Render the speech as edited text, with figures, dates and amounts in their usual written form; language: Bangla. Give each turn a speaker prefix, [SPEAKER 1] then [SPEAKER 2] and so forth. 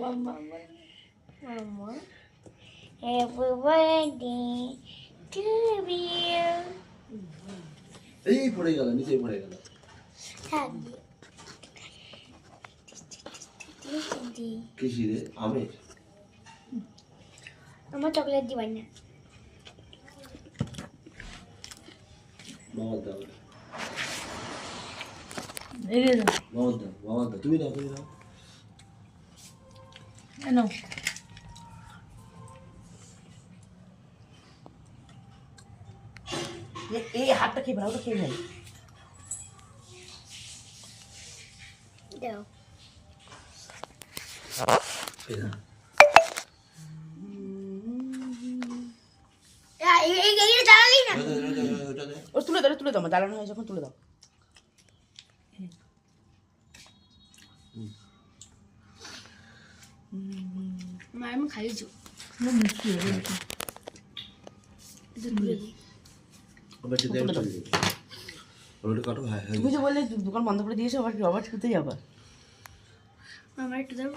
[SPEAKER 1] Mama. Happy birthday to you.
[SPEAKER 2] এই পড়ে গেল, নিচে পড়ে গেল। কিসি রে? আমের?
[SPEAKER 1] আমার চকলেট দিবেন না।
[SPEAKER 2] মামা দাও।
[SPEAKER 3] এই যে দাও।
[SPEAKER 2] মামা দাও, তুমি দাও।
[SPEAKER 3] এনো। এই হাতটা খেয়ে ভালো খেয়ে নেই।
[SPEAKER 1] দাও। এই জ্বালালি না।
[SPEAKER 3] ও তুলে দাও, জ্বালানো হয় যখন তুলে দাও।
[SPEAKER 1] মা আমি খাইছো।
[SPEAKER 3] মিষ্টি হয়ে গেছে। তুমি যে বললে দোকান বন্ধ করে দিয়েছো, আবার ছুতে যাবা।
[SPEAKER 1] আমার একটু দাও।